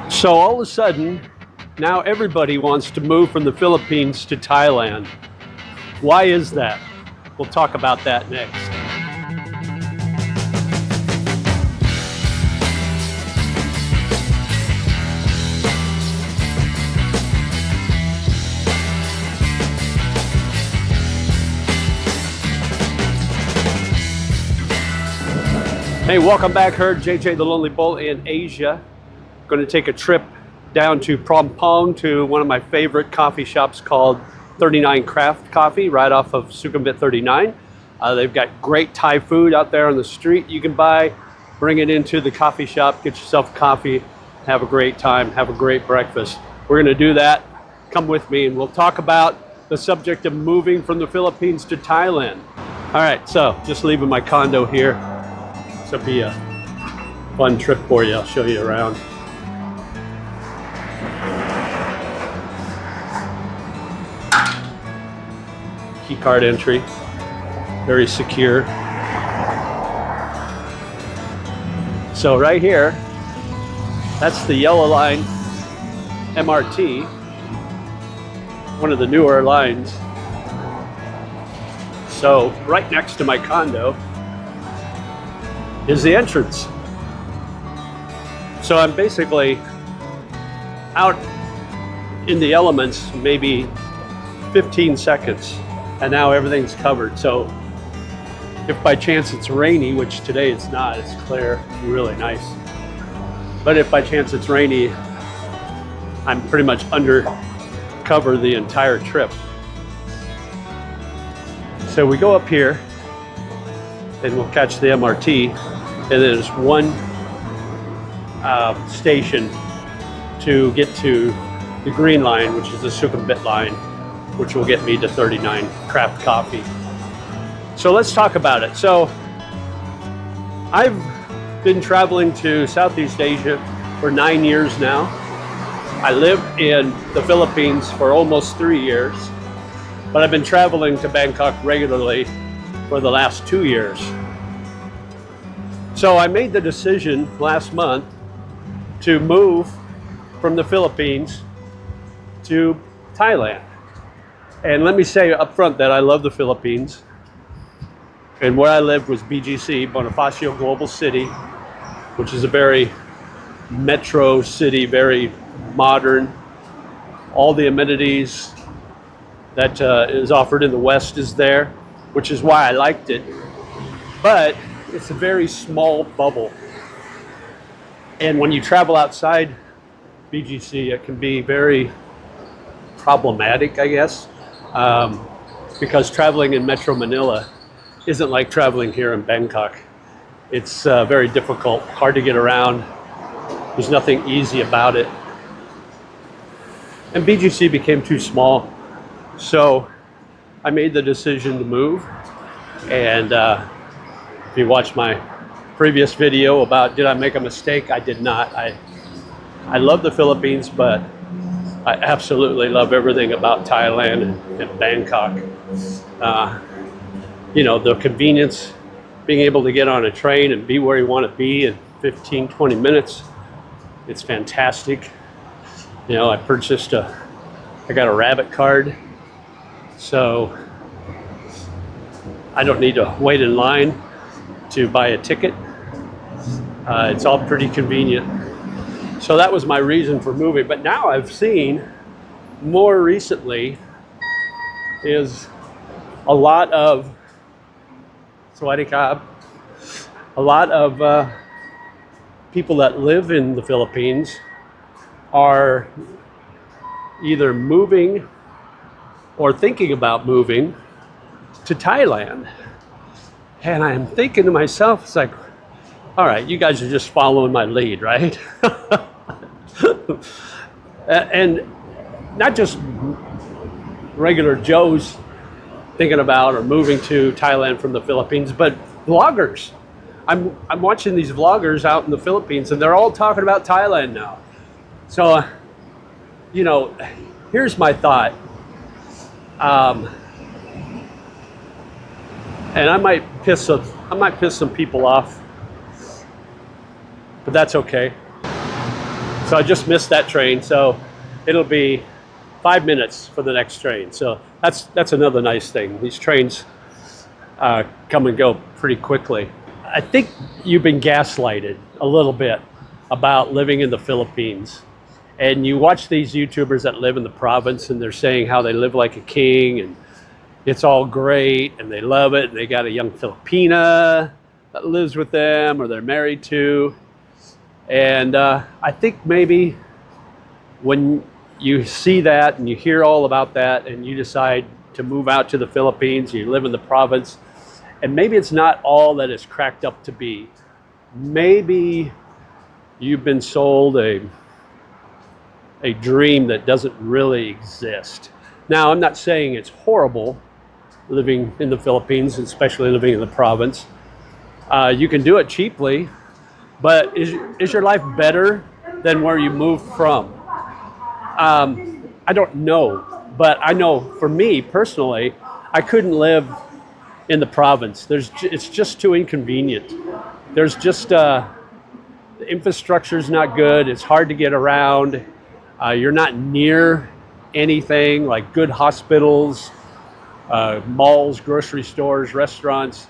So all of a sudden, now everybody wants to move from the Philippines to Thailand. Why is that? We'll talk about that next. Hey, welcome back, herd. JJ the Lonely Bull in Asia. Going to take a trip down to Phrom Phong to one of my favorite coffee shops called 39 Craft Coffee right off of Sukhumvit 39. They've got great Thai food out there on the street you can buy. Bring it into the coffee shop, get yourself coffee, have a great time, have a great breakfast. We're going to do that. Come with me and we'll talk about the subject of moving from the Philippines to Thailand. All right, so just leaving my condo here. This will be a fun trip for you. I'll show you around. Key card entry, very secure. So right here, that's the Yellow Line MRT, one of the newer lines. So right next to my condo is the entrance. So I'm basically out in the elements maybe 15 seconds and now everything's covered. So if by chance it's rainy, which today it's not, it's clear, really nice. But if by chance it's rainy, I'm pretty much under cover the entire trip. So we go up here and we'll catch the MRT, and there's one station to get to the green line, which is the Sukhumvit line, which will get me to 39 Craft Coffee. So let's talk about it. So I've been traveling to Southeast Asia for 9 years now. I lived in the Philippines for almost 3 years, but I've been traveling to Bangkok regularly for the last 2 years. So I made the decision last month to move from the Philippines to Thailand. And let me say up front that I love the Philippines. And where I lived was BGC, Bonifacio Global City, which is a very metro city, very modern. All the amenities that is offered in the West is there, which is why I liked it. But it's a very small bubble. And when you travel outside BGC, it can be very problematic, I guess, because traveling in Metro Manila isn't like traveling here in Bangkok. It's very difficult, hard to get around. There's nothing easy about it. And BGC became too small. So I made the decision to move. And if you watch my previous video about did I make a mistake, I did not. I love the Philippines, but I absolutely love everything about Thailand and Bangkok. You know, the convenience, being able to get on a train and be where you want to be in 15, 20 minutes. It's fantastic. You know, I got a rabbit card, so I don't need to wait in line to buy a ticket. It's all pretty convenient. So that was my reason for moving. But now I've seen more recently is a lot of people that live in the Philippines are either moving or thinking about moving to Thailand. And I'm thinking to myself, it's like, all right, you guys are just following my lead, right? And not just regular Joes thinking about or moving to Thailand from the Philippines, but vloggers. I'm watching these vloggers out in the Philippines, and they're all talking about Thailand now. So, you know, here's my thought. And I might piss some people off, but that's okay. So I just missed that train. So it'll be 5 minutes for the next train. So that's another nice thing. These trains come and go pretty quickly. I think you've been gaslighted a little bit about living in the Philippines. And you watch these YouTubers that live in the province and they're saying how they live like a king and it's all great and they love it and they got a young Filipina that lives with them or they're married to. And I think maybe when you see that and you hear all about that and you decide to move out to the Philippines, you live in the province, and maybe it's not all that it's cracked up to be. Maybe you've been sold a dream that doesn't really exist. Now, I'm not saying it's horrible living in the Philippines, especially living in the province. You can do it cheaply, but is your life better than where you moved from? I don't know, but I know for me personally, I couldn't live in the province. It's just too inconvenient. There's just the infrastructure's not good. It's hard to get around. You're not near anything like good hospitals, malls, grocery stores, restaurants.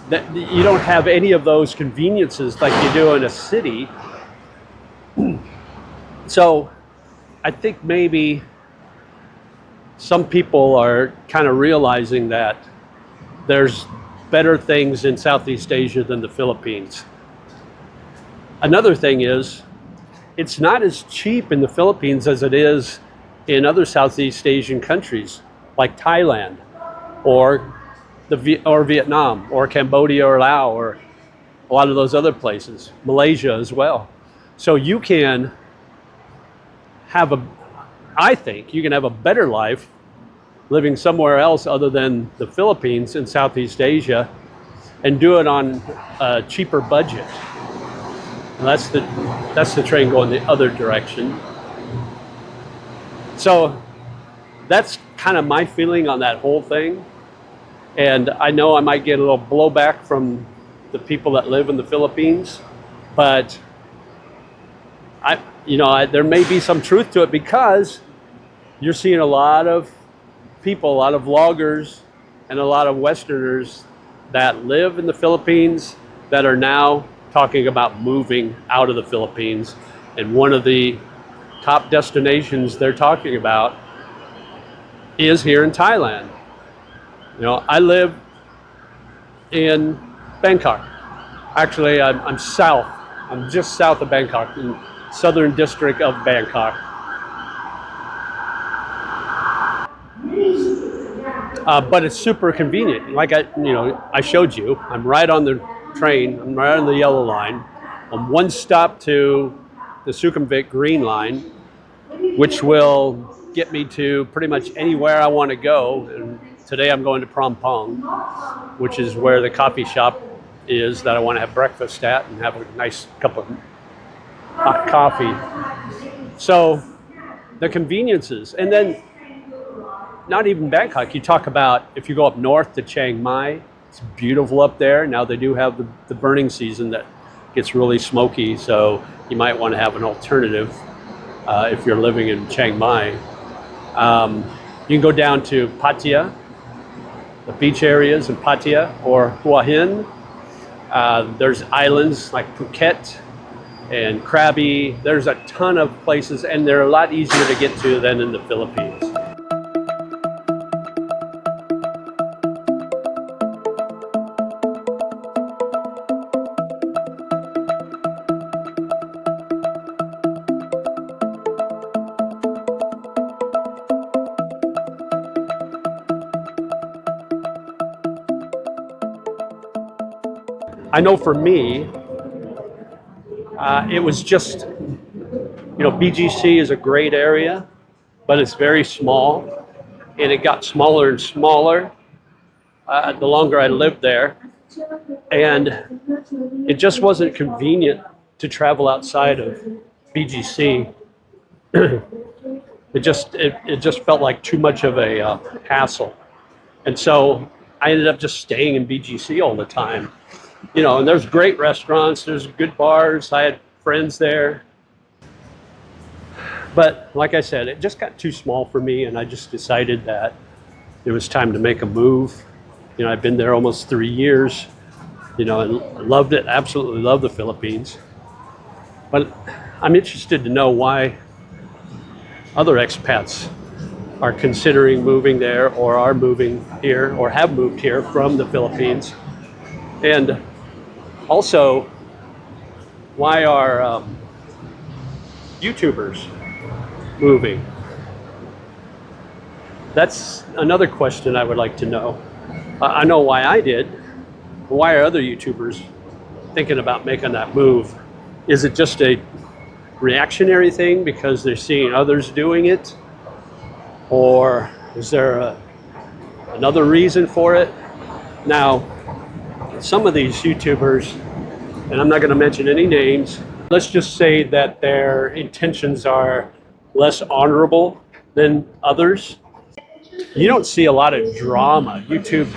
You don't have any of those conveniences like you do in a city. So I think maybe some people are kind of realizing that there's better things in Southeast Asia than the Philippines. Another thing is, it's not as cheap in the Philippines as it is in other Southeast Asian countries like Thailand or Vietnam or Cambodia or Laos or a lot of those other places, Malaysia as well. So you can I think you can have a better life living somewhere else other than the Philippines in Southeast Asia and do it on a cheaper budget. And that's the train going the other direction. So that's kind of my feeling on that whole thing. And I know I might get a little blowback from the people that live in the Philippines, but there may be some truth to it because you're seeing a lot of people, a lot of vloggers and a lot of Westerners that live in the Philippines that are now talking about moving out of the Philippines. And one of the top destinations they're talking about is here in Thailand. I live in Bangkok. Actually, I'm south. I'm just south of Bangkok, in southern district of Bangkok. But it's super convenient. Like I showed you, I'm right on the train. I'm right on the yellow line. I'm one stop to the Sukhumvit green line, which will get me to pretty much anywhere I want to go. And today I'm going to Prompong, which is where the coffee shop is that I want to have breakfast at and have a nice cup of hot coffee. So the conveniences. And then not even Bangkok. You talk about if you go up north to Chiang Mai, it's beautiful up there. Now they do have the burning season that gets really smoky, so you might want to have an alternative if you're living in Chiang Mai. You can go down to Pattaya, the beach areas in Pattaya or Hua Hin. There's islands like Phuket and Krabi. There's a ton of places, and they're a lot easier to get to than in the Philippines. I know for me, it was just, BGC is a great area, but it's very small, and it got smaller and smaller the longer I lived there, and it just wasn't convenient to travel outside of BGC. It just felt like too much of a hassle, and so I ended up just staying in BGC all the time. And there's great restaurants, there's good bars, I had friends there. But like I said, it just got too small for me, and I just decided that it was time to make a move. You know, I've been there almost 3 years. You know, I loved it, absolutely love the Philippines. But I'm interested to know why other expats are considering moving there, or are moving here, or have moved here from the Philippines. And also, why are YouTubers moving? That's another question I would like to know. I know why I did. Why are other YouTubers thinking about making that move? Is it just a reactionary thing because they're seeing others doing it? Or is there another reason for it? Now, some of these YouTubers, and I'm not going to mention any names, let's just say that their intentions are less honorable than others. You don't see a lot of drama, YouTube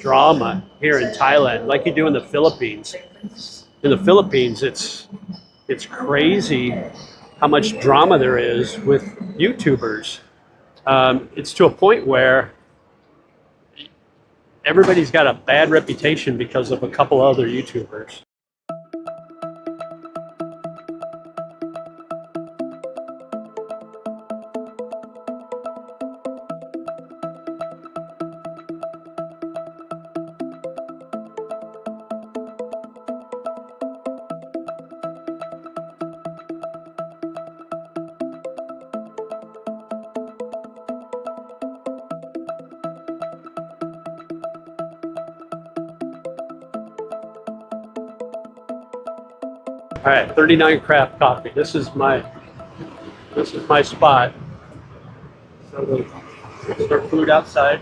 drama here in Thailand like you do in the Philippines. In the Philippines, it's crazy how much drama there is with YouTubers. It's to a point where everybody's got a bad reputation because of a couple other YouTubers. All right, 39 Craft Coffee. This is my spot. So we'll start food outside.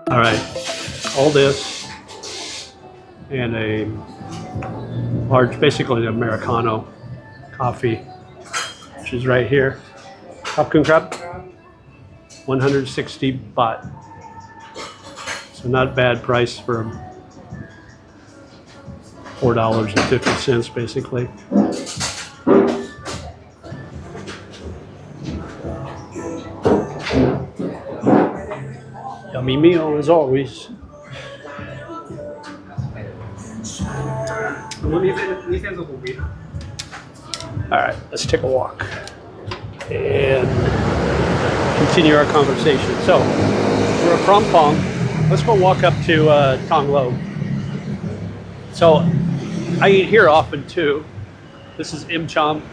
All right, all this and a large, basically an Americano coffee, which is right here. Popcorn crab, 160 baht. So not a bad price for $4.50 basically. Yummy meal as always. All right, let's take a walk and continue our conversation. So we're at Phrom Phong. Let's go walk up to Thong Lo. So I eat here often too. This is Im Cham,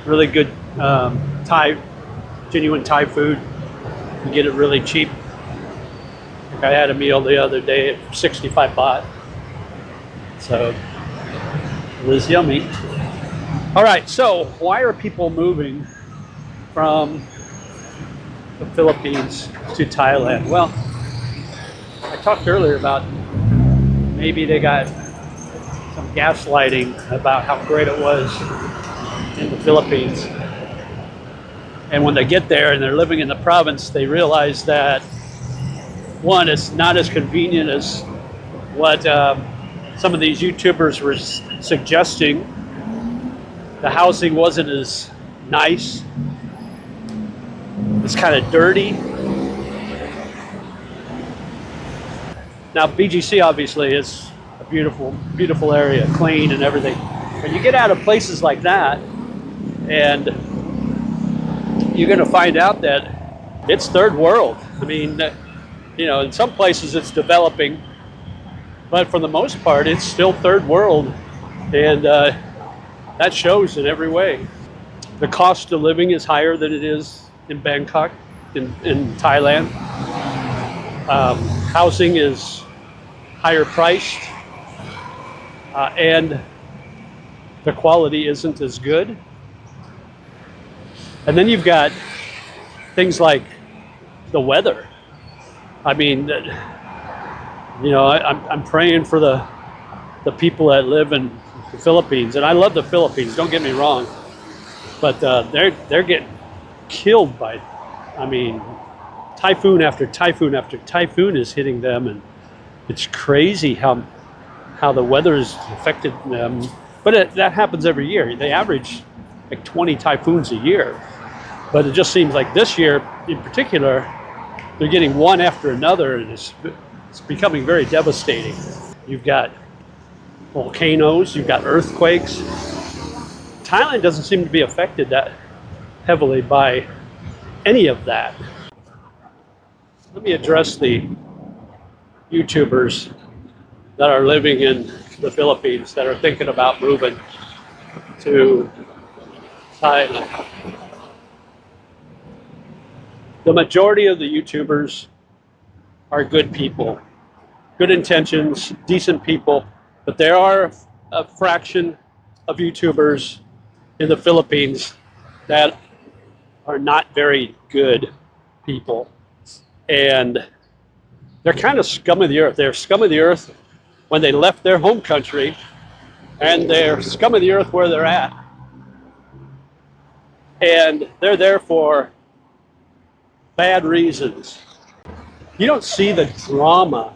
really good Thai, genuine Thai food. You get it really cheap. I had a meal the other day at 65 baht. So it was yummy. All right, so why are people moving from the Philippines to Thailand? Well, I talked earlier about maybe they got some gaslighting about how great it was in the Philippines. And when they get there and they're living in the province, they realize that, one, it's not as convenient as what some of these YouTubers were suggesting. The housing wasn't as nice. It's kind of dirty. Now, BGC obviously is a beautiful, beautiful area, clean and everything. But you get out of places like that, and you're going to find out that it's third world. I mean, you know, in some places it's developing, but for the most part, it's still third world, and that shows in every way. The cost of living is higher than it is in Bangkok, in Thailand. Housing is higher priced, and the quality isn't as good. And then you've got things like the weather. I mean, I'm praying for the people that live in the Philippines, and I love the Philippines. Don't get me wrong, but they're getting killed by, I mean, typhoon after typhoon after typhoon is hitting them, and it's crazy how the weather has affected them. But that happens every year. They average like 20 typhoons a year, but it just seems like this year in particular, they're getting one after another, and it's becoming very devastating. You've got volcanoes, you've got earthquakes. Thailand doesn't seem to be affected that heavily by any of that. Let me address the YouTubers that are living in the Philippines that are thinking about moving to Thailand. The majority of the YouTubers are good people, good intentions, decent people, but there are a fraction of YouTubers in the Philippines that are not very good people. And they're kind of scum of the earth. They're scum of the earth when they left their home country, and they're scum of the earth where they're at. And they're there for bad reasons. You don't see the drama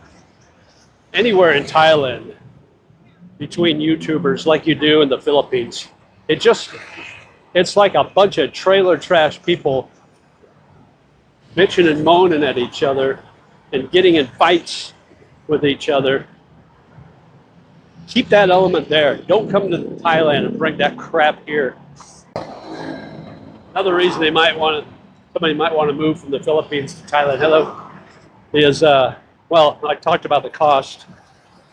anywhere in Thailand between YouTubers like you do in the Philippines. It's like a bunch of trailer trash people bitching and moaning at each other and getting in fights with each other. Keep that element there. Don't come to Thailand and bring that crap here. Another reason somebody might want to move from the Philippines to Thailand, is, well, I talked about the cost.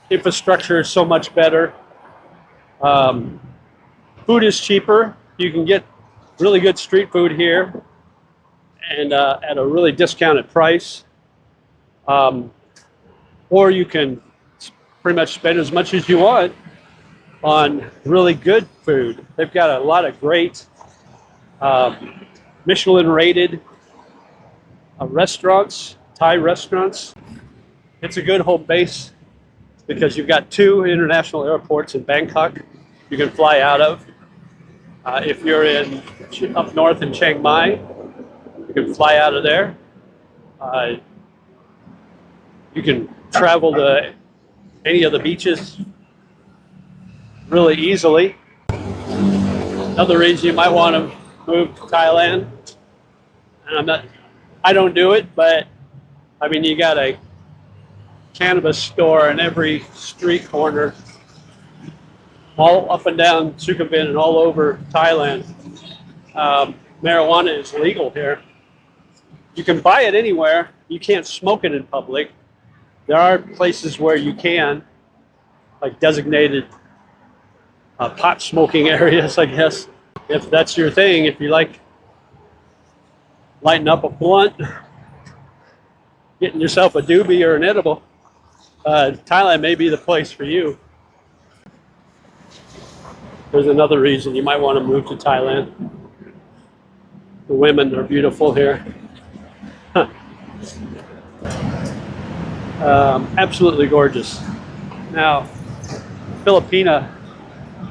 Infrastructure is so much better. Food is cheaper. You can get really good street food here and at a really discounted price. Or you can pretty much spend as much as you want on really good food. They've got a lot of great Michelin rated restaurants, Thai restaurants. It's a good home base because you've got 2 international airports in Bangkok you can fly out of. If you're up north in Chiang Mai, you can fly out of there. You can travel to any of the beaches really easily. Another reason you might want to move to Thailand, and I don't do it, but I mean, you got a cannabis store in every street corner, all up and down Sukhumvit and all over Thailand. Marijuana is legal here. You can buy it anywhere. You can't smoke it in public. There are places where you can, like designated pot smoking areas, I guess, if that's your thing. If you like lighting up a blunt, getting yourself a doobie or an edible, Thailand may be the place for you. There's another reason you might want to move to Thailand. The women are beautiful here. Absolutely gorgeous. Now, Filipina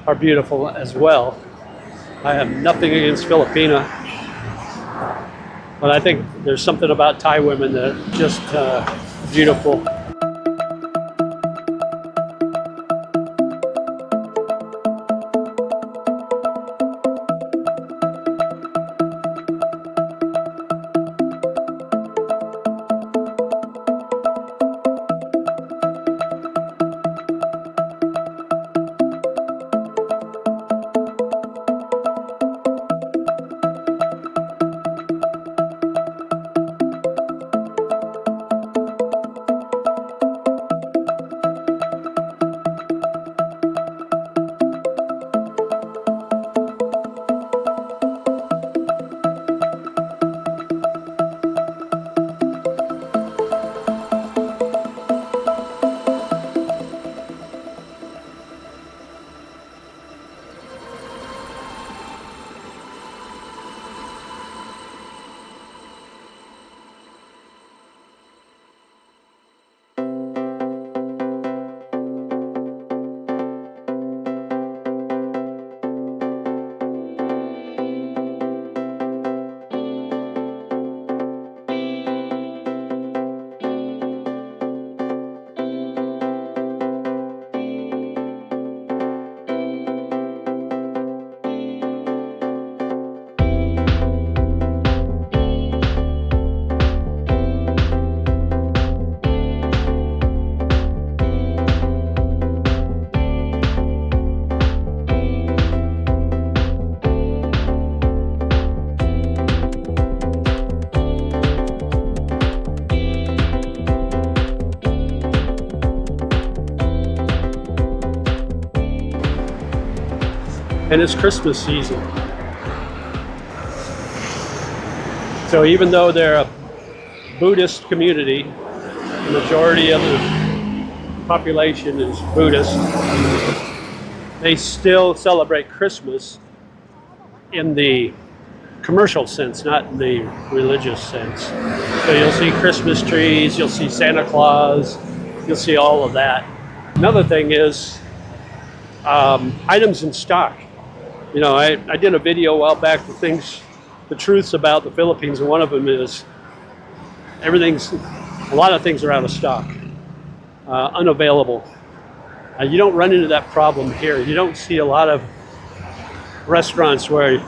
are beautiful as well. I have nothing against Filipina, but I think there's something about Thai women that are just beautiful. and it's Christmas season. So even though they're a Buddhist community, the majority of the population is Buddhist, they still celebrate Christmas in the commercial sense, not in the religious sense. So you'll see Christmas trees, you'll see Santa Claus, you'll see all of that. Another thing is items in stock. You know, I did a video a while back, the truths about the Philippines, and one of them is a lot of things are out of stock, unavailable. You don't run into that problem here. You don't see a lot of restaurants where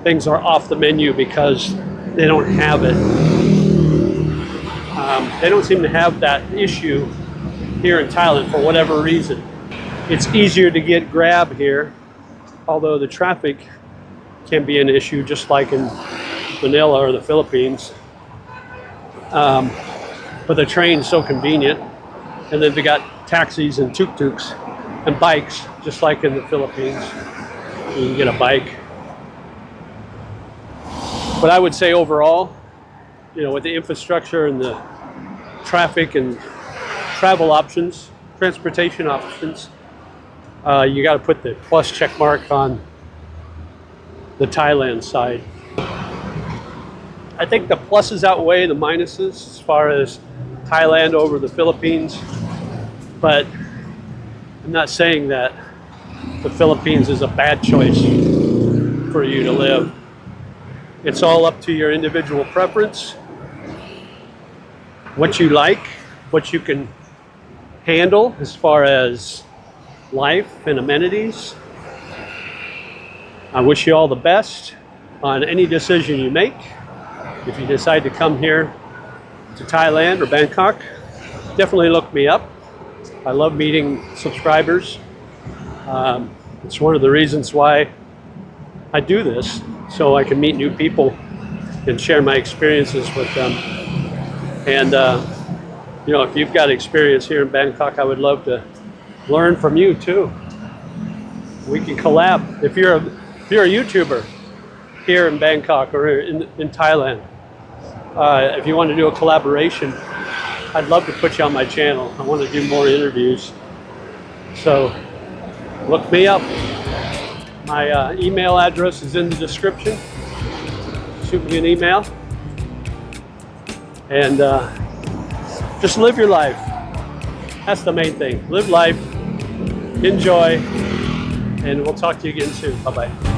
things are off the menu because they don't have it. They don't seem to have that issue here in Thailand for whatever reason. It's easier to get Grab here, although the traffic can be an issue just like in Manila or the Philippines. But the train's so convenient. And then they got taxis and tuk-tuks and bikes, just like in the Philippines. You can get a bike. But I would say overall, you know, with the infrastructure and the traffic and travel options, transportation options, you got to put the plus check mark on the Thailand side. I think the pluses outweigh the minuses as far as Thailand over the Philippines, but I'm not saying that the Philippines is a bad choice for you to live. It's all up to your individual preference, what you like, what you can handle as far as life and amenities. I wish you all the best on any decision you make. If you decide to come here to Thailand or Bangkok, definitely look me up. I love meeting subscribers. It's one of the reasons why I do this, so I can meet new people and share my experiences with them. And you know, if you've got experience here in Bangkok, I would love to learn from you too. We can collab. If you're a YouTuber here in Bangkok or in Thailand, if you want to do a collaboration, I'd love to put you on my channel. I want to do more interviews. So look me up. My email address is in the description. Shoot me an email. And just live your life. That's the main thing. Live life, enjoy, and we'll talk to you again soon. Bye-bye.